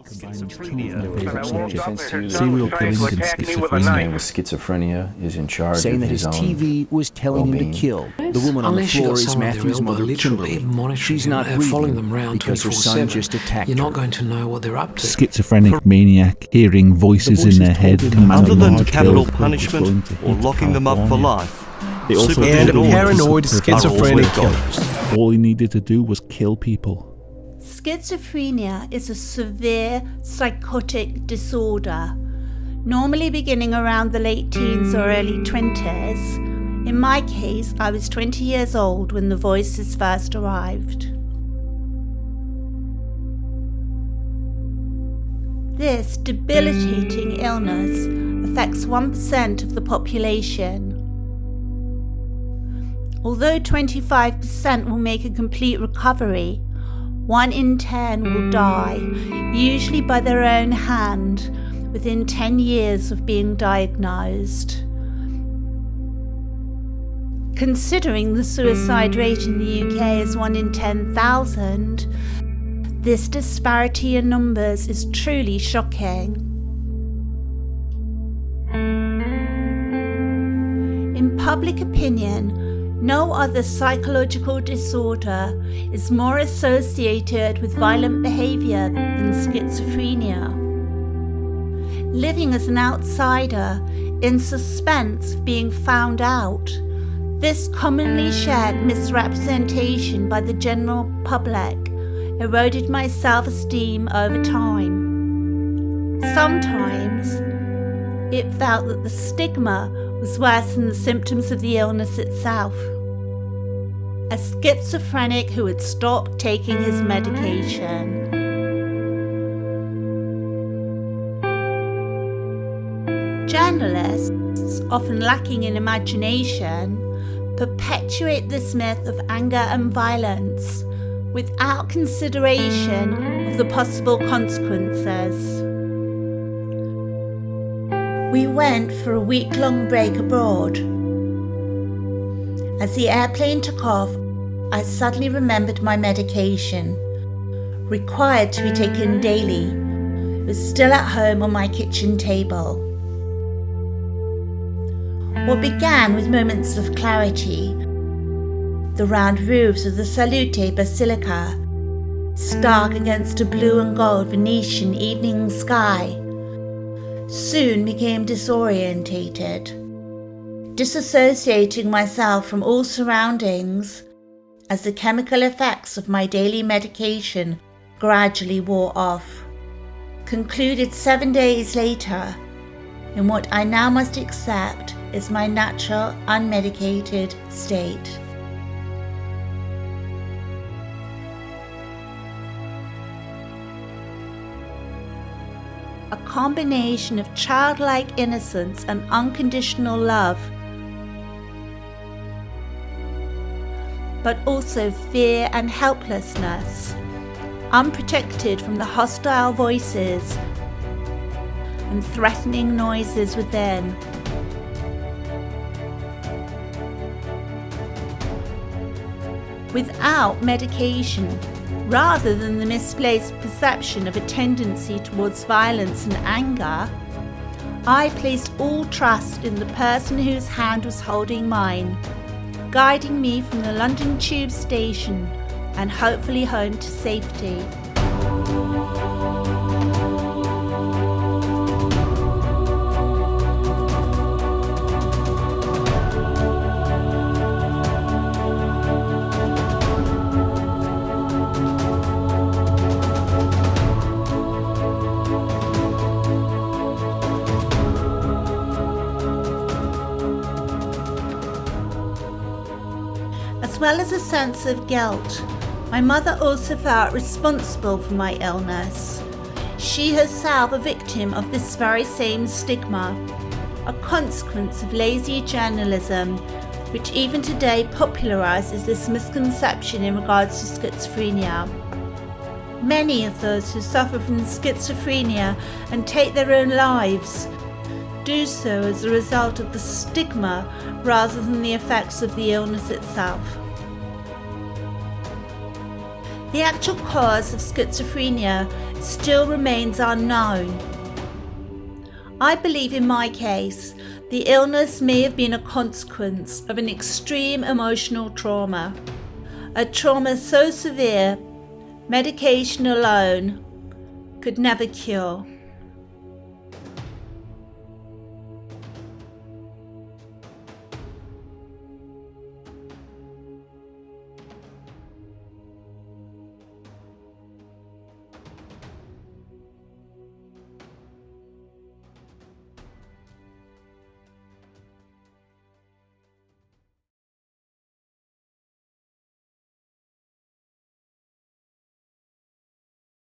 Serial killings and schizophrenia. With schizophrenia is in charge saying of that his TV was telling him to kill. The woman on the floor is Matthew's mother, Kimberly. She's not breathing because her son just attacked her. You're not going to know what they're up to. Schizophrenic maniac hearing voices in their head Other commanding than them to capital kill punishment or locking them up for life, They also and told him paranoid to schizophrenic are all killers. All he needed to do was kill people. Schizophrenia is a severe psychotic disorder, normally beginning around the late teens or early 20s. In my case, I was 20 years old when the voices first arrived. This debilitating illness affects 1% of the population. Although 25% will make a complete recovery, 1 in 10 will die, usually by their own hand, within 10 years of being diagnosed. Considering the suicide rate in the UK is 1 in 10,000, this disparity in numbers is truly shocking. In public opinion, no other psychological disorder is more associated with violent behaviour than schizophrenia. Living as an outsider, in suspense of being found out, this commonly shared misrepresentation by the general public eroded my self-esteem over time. Sometimes it felt that the stigma was worse than the symptoms of the illness itself. A schizophrenic who had stopped taking his medication. Journalists, often lacking in imagination, perpetuate this myth of anger and violence without consideration of the possible consequences. We went for a week-long break abroad. As the airplane took off, I suddenly remembered my medication, required to be taken daily, was still at home on my kitchen table. What began with moments of clarity, the round roofs of the Salute Basilica, stark against a blue and gold Venetian evening sky, soon became disorientated, disassociating myself from all surroundings as the chemical effects of my daily medication gradually wore off. Concluded 7 days later in what I now must accept is my natural, unmedicated state. A combination of childlike innocence and unconditional love, but also fear and helplessness, unprotected from the hostile voices and threatening noises within. Without medication, rather than the misplaced perception of a tendency towards violence and anger, I placed all trust in the person whose hand was holding mine, guiding me from the London Tube station and hopefully home to safety. As well as a sense of guilt, my mother also felt responsible for my illness. She herself a victim of this very same stigma, a consequence of lazy journalism, which even today popularises this misconception in regards to schizophrenia. Many of those who suffer from schizophrenia and take their own lives do so as a result of the stigma rather than the effects of the illness itself. The actual cause of schizophrenia still remains unknown. I believe in my case, the illness may have been a consequence of an extreme emotional trauma, a trauma so severe medication alone could never cure.